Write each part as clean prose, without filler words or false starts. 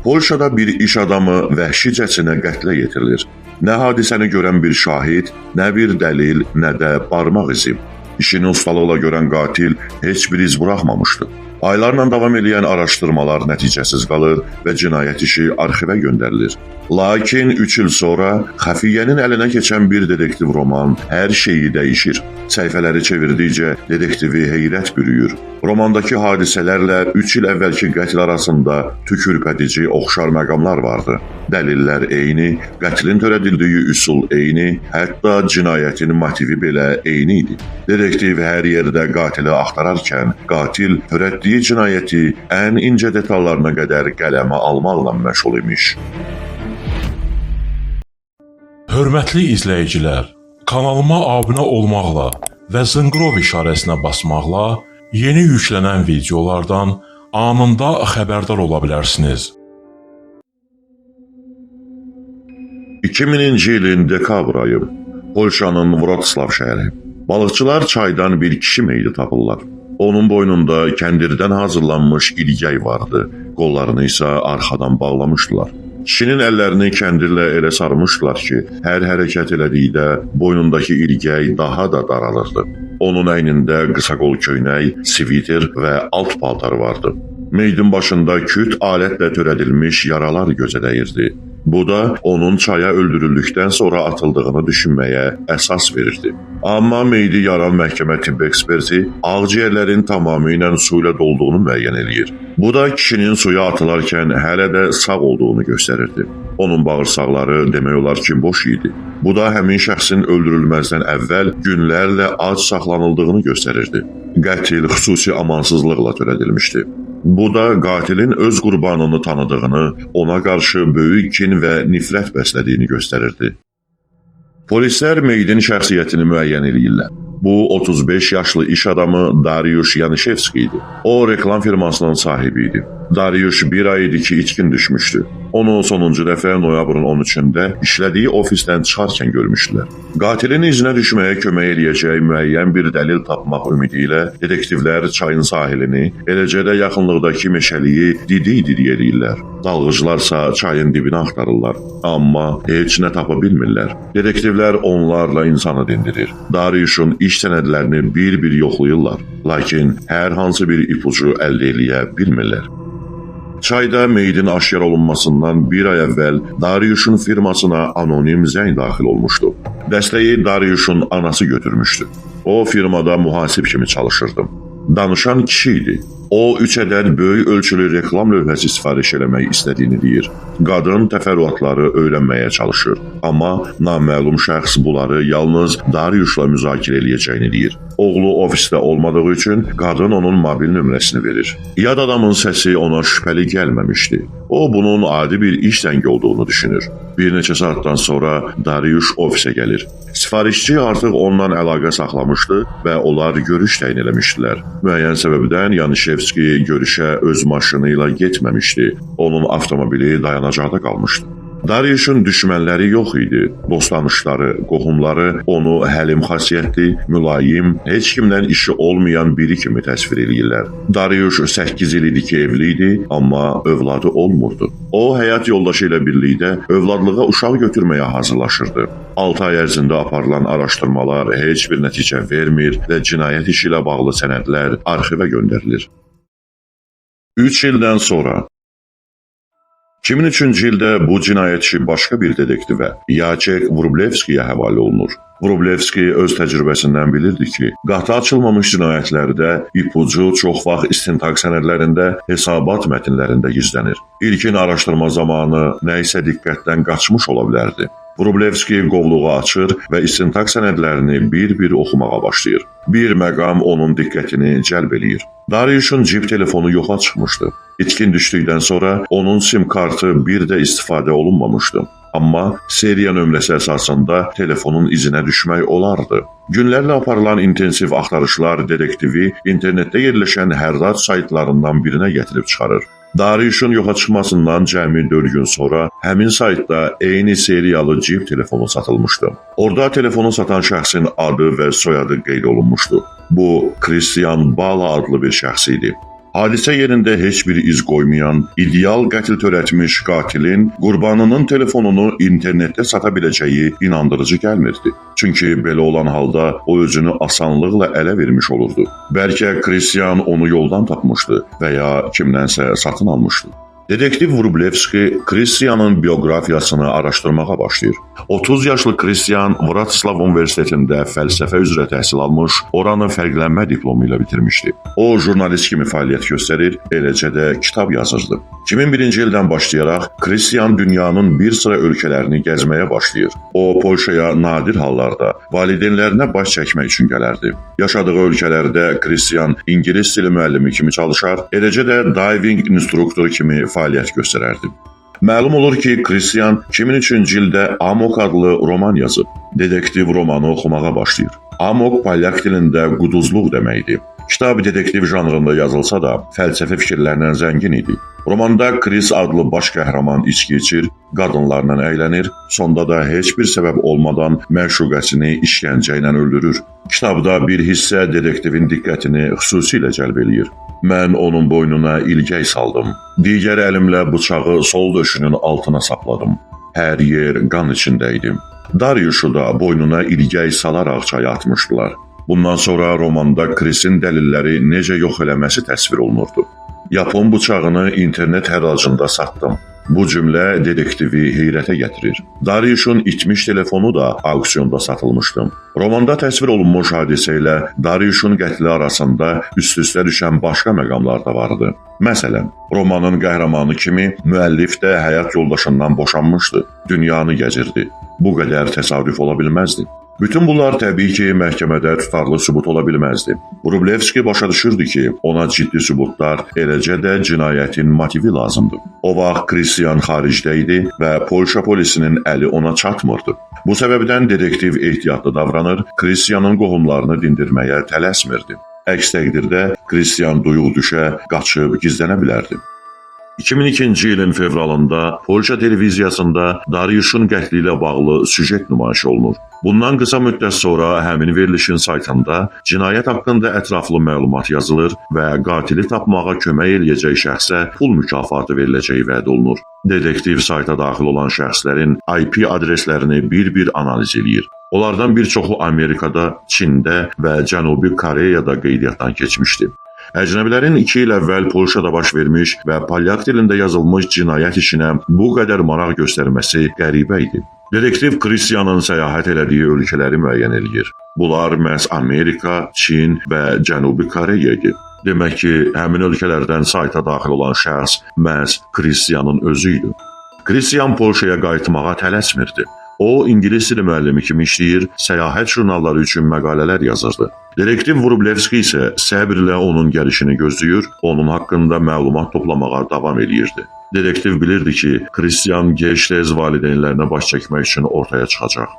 Polşada bir iş adamı vəhşicəsinə qətlə yetirilir. Nə hadisəni görən bir şahid, nə bir dəlil, nə də barmaq izi. İşini ustalıqla görən qatil heç bir iz buraxmamışdı. Aylarla davam edən araşdırmalar nəticəsiz qalır və cinayət işi arxivə göndərilir. Lakin 3 il sonra xəfiyyənin əlinə keçən bir detektiv roman hər şeyi dəyişir. Səhifələri çevirdikcə detektivi heyrət bürüyür. Romandakı hadisələrlə 3 il əvvəlki qətl arasında tükürpədici oxşar məqamlar vardı. Dəlillər eyni, qətlin törədildiyi üsul eyni, hətta cinayətin motivi belə eyni idi. Detektiv hər yerdə qatili axtararkən, qatil törətdiyi cinayəti ən incə detallarına qədər qələmə almaqla məşğul imiş. Hörmətli izləyicilər, kanalıma abunə olmaqla və zınqrov işarəsinə basmaqla yeni yüklənən videolardan anında xəbərdar ola bilərsiniz. 2000-ci ilin dekabr ayı, Polşanın Wrocław şəhəri. Balıqçılar çaydan bir kişi meyidi tapırlar. Onun boynunda kəndirdən hazırlanmış ilgəy vardı, qollarını isə arxadan bağlamışdılar. Kişinin əllərini kəndirlə elə sarmışdılar ki, hər hərəkət elədikdə boynundakı ilgəy daha da daralırdı. Onun əynində qısa qol köynək, sviter və alt paltarı vardı. Meyidin başında küt alətlə törədilmiş yaralar gözə dəyirdi. Bu da onun çaya öldürüldükdən sonra atıldığını düşünməyə əsas verirdi. Amma meyidi yaran məhkəmə tibb eksperti ağciyərlərin tamamilə su ilə dolduğunu müəyyən eləyir. Bu da kişinin suya atılarkən hələ də sağ olduğunu göstərirdi. Onun bağırsaqları demək olar ki, boş idi. Bu da həmin şəxsin öldürülməzdən əvvəl günlərlə ac saxlanıldığını göstərirdi. Qətil xüsusi amansızlıqla törədilmişdi. Bu da qatilin öz qurbanını tanıdığını, ona qarşı böyük kin və nifrət bəslədiyini göstərirdi. Polislər meyidin şəxsiyyətini müəyyən eləyirlər. Bu 35 yaşlı iş adamı Dariusz Yanishevski idi. O reklam firmasının sahibi idi. Dariusz bir ay idi ki, itkin düşmüşdü. Onu sonuncu dəfə noyabrın 13-də işlədiyi ofisdən çıxarkən görmüşdülər. Qatilin izinə düşməyə kömək eləyəcək müəyyən bir dəlil tapmaq ümidi ilə detektivlər çayın sahilini, eləcə də yaxınlıqdakı meşəliyi didik-didik eləyirlər. Dalğıcılarsa çayın dibini axtarırlar, amma heç nə tapa bilmirlər. Detektivlər onlarla insanı dindirir. Dariuszun iş sənədlərini bir-bir yoxlayırlar, lakin hər hansı bir ipucu əldə eləyə bilmirlər. Çayda meyidin aşkar olunmasından bir ay əvvəl Dariuszun firmasına anonim zəng daxil olmuşdu. Dəstəyi Dariuszun anası götürmüşdü. O firmada mühasib kimi çalışırdı. Danışan kişi idi. O 3 ədəd böyük ölçülü reklam lövhəsi sifariş eləmək istədiyini deyir. Qadın təfərrüatları öyrənməyə çalışır. Amma naməlum şəxs bunları yalnız Dariuszla müzakirə eləyəcəyini deyir. Oğlu ofisdə olmadığı üçün qadın onun mobil nömrəsini verir. Yad adamın səsi ona şübhəli gəlməmişdi. O bunun adi bir iş zəngi olduğunu düşünür. Bir neçə saatdan sonra Dariusz ofisə gəlir. Sifarişçi artıq ondan əlaqə saxlamışdı və onlar görüş təyin eləmişdilər. Müəyyən səbəbdən Yanishevski görüşə öz maşını ilə getməmişdi. Onun avtomobili dayanacaqda qalmışdı. Dariuszun düşmənləri yox idi. Dostanışları, qohumları onu həlim xasiyyətli, mülayim, heç kimdən işi olmayan biri kimi təsvir edirlər. Dariusz 8 il idi ki, evli idi, amma övladı olmurdu. O, həyat yoldaşı ilə birlikdə övladlığa uşaq götürməyə hazırlaşırdı. 6 ay ərzində aparılan araşdırmalar heç bir nəticə vermir və cinayət işi ilə bağlı sənədlər arxivə göndərilir. 3 ildən sonra 2003-cü ildə bu cinayətçi başqa bir detektivə, Jacek Wróblewskiyə həvalə olunur. Wróblewski öz təcrübəsindən bilirdi ki, qatı açılmamış cinayətlərdə ipucu çox vaxt istintaq sənədlərində, hesabat mətnlərində gizlənir. İlkin araşdırma zamanı nə isə diqqətdən qaçmış ola bilərdi. Wróblewski qovluğu açır və istintaq sənədlərini bir-bir oxumağa başlayır. Bir məqam onun diqqətini cəlb eləyir. Dariuszun cib telefonu yoxa çıxmışdı. İtkin düşdükdən sonra onun sim kartı bir də istifadə olunmamışdı. Amma seriya nömrəsi əsasında telefonun izinə düşmək olardı. Günlərlə aparılan intensiv axtarışlar detektivi internetdə yerləşən hərrat saytlarından birinə gətirib çıxarır. Dariuszun yoxa çıxmasından cəmi 4 gün sonra həmin saytda eyni seriyalı cib telefonu satılmışdı. Orada telefonu satan şəxsin adı və soyadı qeyd olunmuşdu. Bu, Christian Bala adlı bir şəxs idi. Hadisə yerində heç bir iz qoymayan, ideal qətl törətmiş qatilin qurbanının telefonunu internetdə sata biləcəyi inandırıcı gəlmirdi. Çünki belə olan halda o özünü asanlıqla ələ vermiş olurdu. Bəlkə Kristian onu yoldan tapmışdı və ya kimdənsə satın almışdı. Detektiv Vrublevski Kristianın bioqrafiyasını araşdırmağa başlayır. 30 yaşlı Kristian Vratislav Universitetində fəlsəfə üzrə təhsil almış, oranı fərqlənmə diplomu ilə bitirmişdi. O, jurnalist kimi fəaliyyət göstərir, eləcə də kitab yazırdı. 2001-ci ildən başlayaraq Kristian dünyanın bir sıra ölkələrini gəzməyə başlayır. O, Polşaya nadir hallarda valideynlərinə baş çəkmək üçün gələrdi. Yaşadığı ölkələrdə Kristian ingilis dili müəllimi kimi çalışar, eləcə də diving instruktoru kimi fəaliyyət göstərərdi. Məlum olur ki, Kristian 2003-cü ildə Amok adlı roman yazıb. Detektiv romanı oxumağa başlayır. Amok polyak dilində quduzluq deməkdir. Kitab detektiv janrında yazılsa da, fəlsəfi fikirlərlə zəngin idi. Romanda Kris adlı baş qəhrəman içki içir, qadınlarla əylənir, sonda da heç bir səbəb olmadan məşuqəsini işgəncə ilə öldürür. Kitabda bir hissə detektivin diqqətini xüsusilə cəlb eləyir. Mən onun boynuna ilgək saldım. Digər əlimlə bıçağı sol döşünün altına sapladım. Hər yer qan içində idi. Dariuşu da boynuna ilgək salaraq çaya atmışdılar. Bundan sonra romanda Krisin dəlilləri necə yox eləməsi təsvir olunurdu. Yapon bıçağını internet hərracında satdım. Bu cümlə detektivi heyrətə gətirir. Dariuşun itmiş telefonu da auksionda satılmışdı. Romanda təsvir olunmuş hadisə ilə Dariuşun qətli arasında üst-üstə düşən başqa məqamlar da vardı. Məsələn, romanın qəhrəmanı kimi müəllif də həyat yoldaşından boşanmışdı, dünyanı gəzirdi. Bu qədər təsadüf ola bilməzdi. Bütün bunlar təbii ki, məhkəmədə tutarlı sübut ola bilməzdi. Vrublevski başa düşürdü ki, ona ciddi sübutlar, eləcə də cinayətin motivi lazımdır. O vaxt Kristian xaricdə idi və Polşa polisinin əli ona çatmırdı. Bu səbəbdən detektiv ehtiyatlı davranır, Kristianın qohumlarını dindirməyə tələsmirdi. Əks təqdirdə Kristian duyuq düşə, qaçıb gizlənə bilərdi. 2002-ci ilin fevralında Polşa televiziyasında Dariuşun qətli ilə bağlı süjet nümayiş olunur. Bundan qısa müddət sonra həmin verilişin saytında cinayət haqqında ətraflı məlumat yazılır və qatili tapmağa kömək eləyəcək şəxsə pul mükafatı veriləcəyi vəd olunur. Detektiv sayta daxil olan şəxslərin IP adreslərini bir-bir analiz eləyir. Onlardan bir çoxu Amerikada, Çində və Cənubi Koreyada qeydiyyatdan keçmişdi. Əcnəbilərin 2 il əvvəl Polşada baş vermiş və polyak dilində yazılmış cinayət işinə bu qədər maraq göstərməsi qəribə idi. Detektiv Kristianın səyahət elədiyi ölkələri müəyyən eləyir. Bunlar məhz Amerika, Çin və Cənubi Koreya idi. Demək ki, həmin ölkələrdən sayta daxil olan şəxs məhz Kristianın özü idi. Kristian Polşaya qayıtmağa tələsmirdi. O, ingilis dili müəllimi kimi işləyir, səyahət jurnalları üçün məqalələr yazırdı. Detektiv Vrublevski isə səbirlə onun gəlişini gözləyir, onun haqqında məlumat toplamağa davam edirdi. Detektiv bilirdi ki, Kristian gec-tez valideynlərinə baş çəkmək üçün ortaya çıxacaq.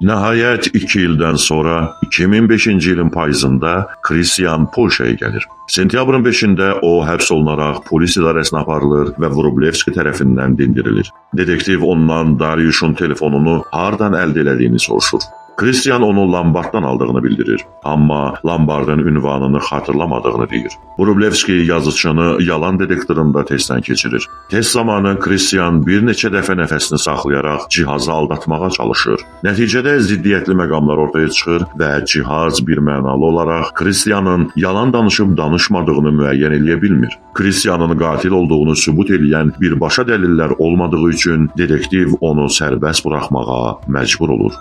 Nəhayət 2 ildən sonra 2005-ci ilin payızında Kristian Polşaya gəlir. Sentyabrın 5-də o həbs olunaraq polis idarəsinə aparılır və Vrublevski tərəfindən dindirilir. Detektiv ondan Dariuşun telefonunu hardan əldə elədiyini soruşur. Kristian onu Lombarddan aldığını bildirir, amma Lombardın ünvanını xatırlamadığını deyir. Vrublevski yazıçını yalan detektorunda testdən keçirir. Test zamanı Kristian bir neçə dəfə nəfəsini saxlayaraq cihazı aldatmağa çalışır. Nəticədə ziddiyyətli məqamlar ortaya çıxır və cihaz bir mənalı olaraq Kristianın yalan danışıb danışmadığını müəyyən eləyə bilmir. Kristianın qatil olduğunu sübut eləyən birbaşa dəlillər olmadığı üçün detektiv onu sərbəst buraxmağa məcbur olur.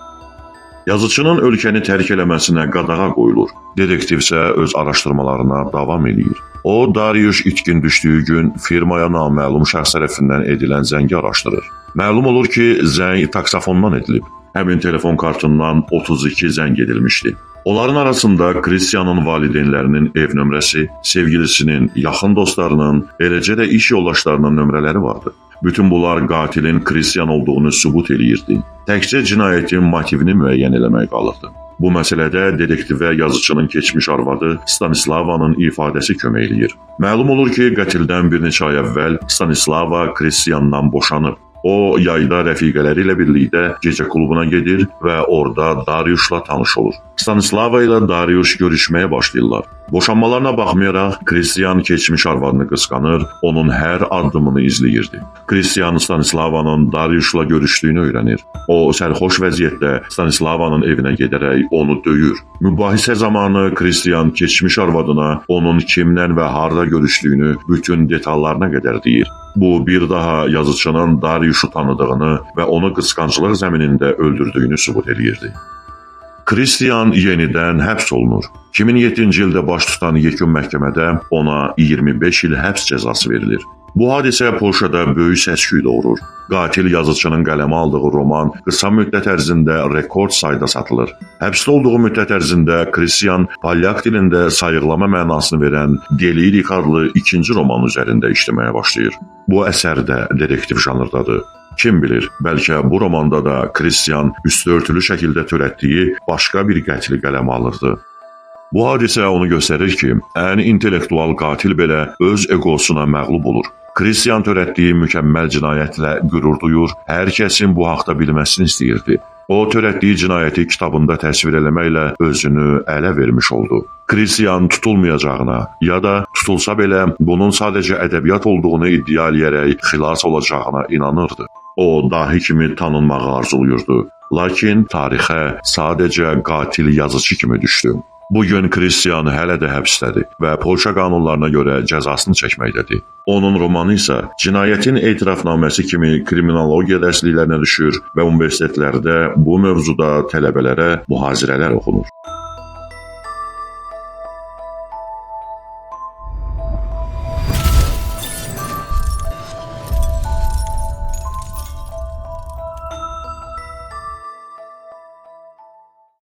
Yazıçının ölkəni tərk eləməsinə qadağa qoyulur. Detektiv isə öz araşdırmalarına davam edir. O, Dariuş itkin düşdüyü gün firmaya naməlum şəxs tərəfindən edilən zəngi araşdırır. Məlum olur ki, zəng taksafondan edilib. Həmin telefon kartından 32 zəng edilmişdi. Onların arasında Kristianın valideynlərinin ev nömrəsi, sevgilisinin, yaxın dostlarının, eləcə də iş yoldaşlarının nömrələri vardı. Bütün bunlar qatilin Kristian olduğunu sübut eləyirdi. Təkcə cinayətin motivini müəyyən eləmək qalırdı. Bu məsələdə detektivə yazıçının keçmiş arvadı Stanislavanın ifadəsi kömək eləyir. Məlum olur ki, qətildən bir neçə ay əvvəl Stanislava Kristiandan boşanıb. O, yayda rəfiqələri ilə birlikdə gecə klubuna gedir və orada Dariuşla tanış olur. Stanislava ilə Dariuş görüşməyə başlayırlar. Boşanmalarına baxmayaraq Kristian keçmiş arvadını qısqanır, onun hər addımını izləyirdi. Kristian Stanislavanın Dariuşla görüşdüyünü öyrənir. O sərxoş vəziyyətdə Stanislavanın evinə gedərək onu döyür. Mübahisə zamanı Kristian keçmiş arvadına onun kimlə və harda görüşdüyünü bütün detallarına qədər deyir. Bu bir daha yazıçının Dariuşu tanıdığını və onu qısqanclıq zəminində öldürdüyünü sübut edirdi. Kristian yenidən həbs olunur. 2007-ci ildə baş tutan yekun məhkəmədə ona 25 il həbs cəzası verilir. Bu hadisə Polşada böyük səs-küy doğurur. Qatil yazıçının qələmə aldığı roman qısa müddət ərzində rekord sayda satılır. Həbsdə olduğu müddət ərzində Kristian polyak dilində sayıqlama mənasını verən Delirik adlı ikinci roman üzərində işləməyə başlayır. Bu əsər də detektiv janrdadır. Kim bilir, bəlkə bu romanda da Kristian üstörtülü şəkildə törətdiyi başqa bir qətli qələmə alırdı. Bu hadisə onu göstərir ki, ən intellektual qatil belə öz egosuna məğlub olur. Kristian törətdiyi mükəmməl cinayətlə qürur duyur, hər kəsin bu haqda bilməsini istəyirdi. O, törətdiyi cinayəti kitabında təsvir eləməklə özünü ələ vermiş oldu. Kristian tutulmayacağına ya da tutulsa belə bunun sadəcə ədəbiyyat olduğunu iddia eləyərək xilas olacağına inanırdı. O, dahi kimi tanınmağı arzulayırdı, lakin tarixə sadəcə qatil yazıcı kimi düşdü. Bugün Kristian hələ də həbsdədir və Polşa qanunlarına görə cəzasını çəkməkdədir. Onun romanı isə cinayətin etirafnaməsi kimi kriminologiya dərsliklərinə düşür və universitetlərdə bu mövzuda tələbələrə mühazirələr oxunur.